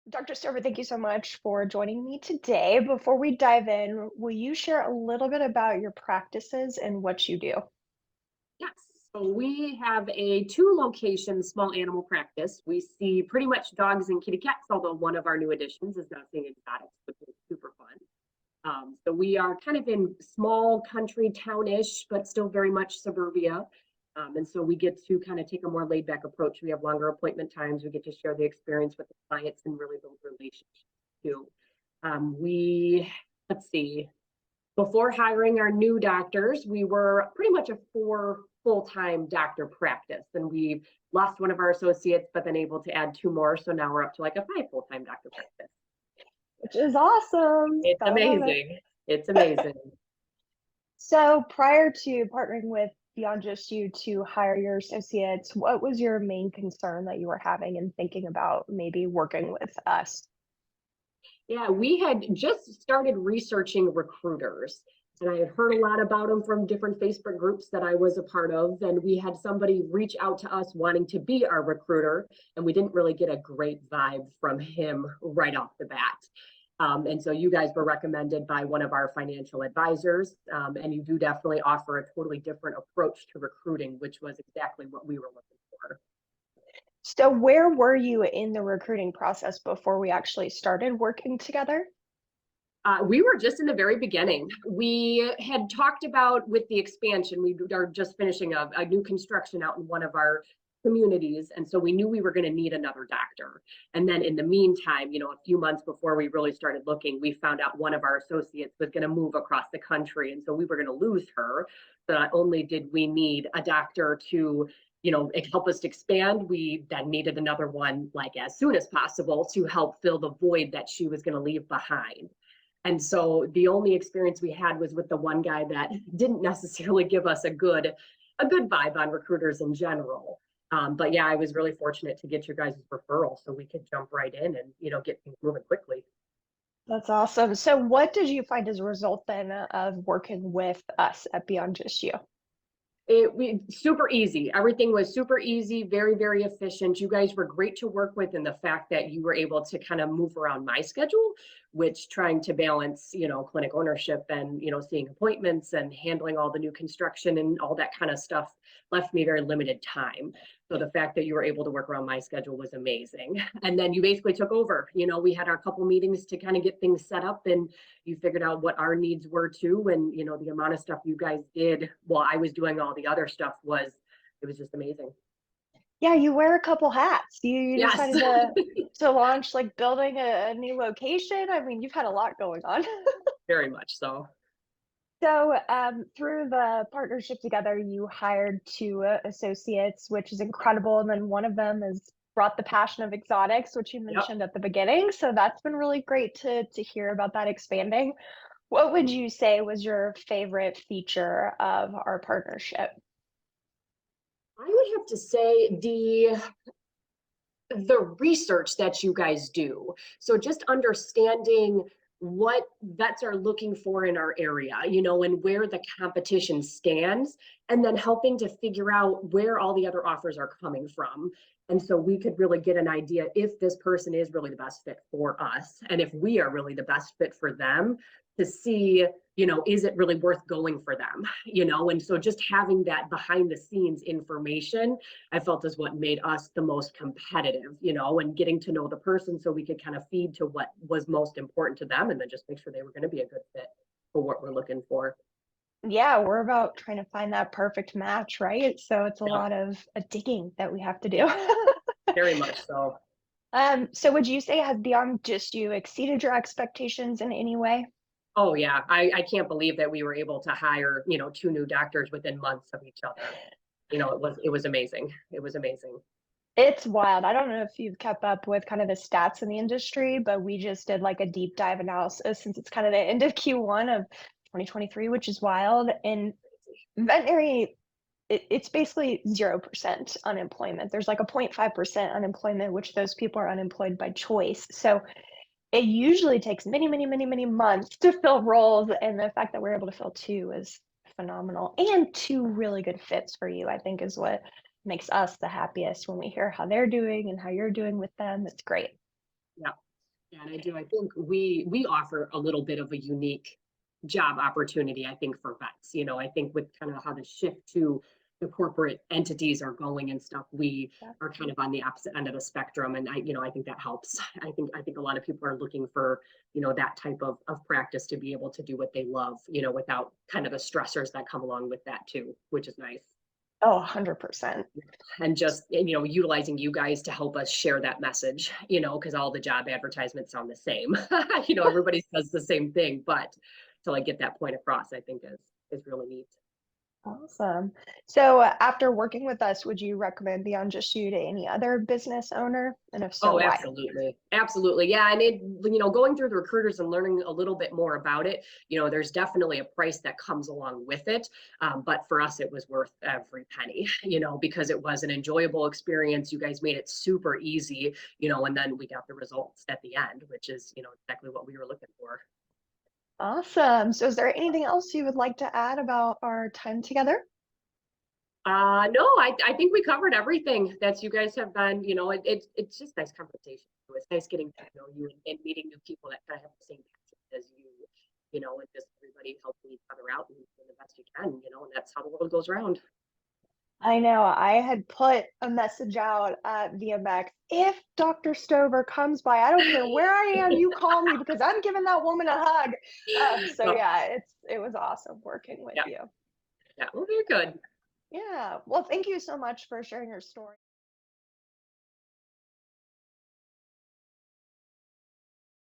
Dr. Stover, thank you so much for joining me today. Before we dive in, will you share a little bit about your practices and what you do? Yes. So we have a two location small animal practice. We see pretty much dogs and kitty cats, although one of our new additions is now seeing exotics, which is super fun. So we are kind of in small country townish, but still very much suburbia. And so we get to kind of take a more laid back approach. We have longer appointment times. We get to share the experience with the clients and really build relationships too. We, let's see, before hiring our new doctors, we were pretty much a four full-time doctor practice, and we've lost one of our associates, but been able to add two more. So now we're up to like a five full-time doctor practice. Which is awesome. It's Gotta love it. amazing. It's amazing. So, prior to partnering with Beyond Just You to hire your associates, what was your main concern that you were having and thinking about maybe working with us? Yeah, we had just started researching recruiters, and I had heard a lot about them from different Facebook groups that I was a part of. And we had somebody reach out to us wanting to be our recruiter, and we didn't really get a great vibe from him right off the bat. And so you guys were recommended by one of our financial advisors, and you do definitely offer a totally different approach to recruiting, which was exactly what we were looking for. So, where were you in the recruiting process before we actually started working together? We were just in the very beginning. We had talked about with the expansion, we are just finishing a new construction out in one of our communities. And so we knew we were going to need another doctor. And then in the meantime, a few months before we really started looking, we found out one of our associates was going to move across the country. And so we were going to lose her. So not only did we need a doctor to help us to expand, we then needed another one like as soon as possible to help fill the void that she was going to leave behind. And so the only experience we had was with the one guy that didn't necessarily give us a good vibe on recruiters in general. But yeah, I was really fortunate to get your guys' referral so we could jump right in and get things moving quickly. That's awesome. So, what did you find as a result then of working with us at Beyond Just You? We super easy. Everything was super easy, very, very efficient. You guys were great to work with, and the fact that you were able to kind of move around my schedule, which trying to balance, clinic ownership and, seeing appointments and handling all the new construction and all that kind of stuff left me very limited time. So the fact that you were able to work around my schedule was amazing. And then you basically took over. We had our couple meetings to kind of get things set up, and you figured out what our needs were too. And the amount of stuff you guys did while I was doing all the other stuff it was just amazing. Yeah, you wear a couple hats. You Yes. decided to launch like building a new location. I mean, you've had a lot going on. Very much so. So, through the partnership together, you hired two associates, which is incredible. And then one of them has brought the passion of exotics, which you Yep. mentioned at the beginning. So that's been really great to hear about that expanding. What would you say was your favorite feature of our partnership? I would have to say the research that you guys do. So just understanding what vets are looking for in our area, and where the competition stands, and then helping to figure out where all the other offers are coming from. And so we could really get an idea if this person is really the best fit for us, and if we are really the best fit for them, to see, is it really worth going for them? And so just having that behind the scenes information, I felt is what made us the most competitive, and getting to know the person so we could kind of feed to what was most important to them and then just make sure they were going to be a good fit for what we're looking for. Yeah, we're about trying to find that perfect match, right? So it's a Yeah, lot of digging that we have to do. yeah, very much so. So would you say has Beyond Just You exceeded your expectations in any way? Oh yeah, I can't believe that we were able to hire, two new doctors within months of each other. It was amazing. It was amazing. It's wild. I don't know if you've kept up with kind of the stats in the industry, but we just did like a deep dive analysis since it's kind of the end of Q1 of 2023, which is wild. And veterinary, it's basically 0% unemployment. There's like a 0.5% unemployment, which those people are unemployed by choice. So it usually takes many, many, many, many months to fill roles. And the fact that we're able to fill two is phenomenal. And two really good fits for you, I think, is what makes us the happiest when we hear how they're doing and how you're doing with them. It's great. Yeah. And I do. I think we offer a little bit of a unique job opportunity, I think, for vets. I think with kind of how the shift to the corporate entities are going and stuff, we Yeah. are kind of on the opposite end of the spectrum. And I think that helps. I think a lot of people are looking for, that type of practice to be able to do what they love, without kind of the stressors that come along with that too, which is nice. Oh, 100%. And just utilizing you guys to help us share that message, because all the job advertisements sound the same. Everybody says the same thing, but to like get that point across, I think is really neat. Awesome. So after working with us, would you recommend Beyond Just You to any other business owner? And if so, Oh, why? absolutely. Absolutely. Yeah. And going through the recruiters and learning a little bit more about it, there's definitely a price that comes along with it. But for us, it was worth every penny, because it was an enjoyable experience. You guys made it super easy, and then we got the results at the end, which is, exactly what we were looking for. Awesome. So is there anything else you would like to add about our time together? No, I think we covered everything that you guys have done. It's just nice conversation. It's nice getting to know you and meeting new people that kind of have the same passion as you, and just everybody helping each other out and doing the best you can, and that's how the world goes around. I know I had put a message out at VMX. If Dr. Stover comes by, I don't care where I am, you call me because I'm giving that woman a hug. So Well, yeah, it was awesome working with yeah, you. yeah, well, very good. Yeah. Well, thank you so much for sharing your story.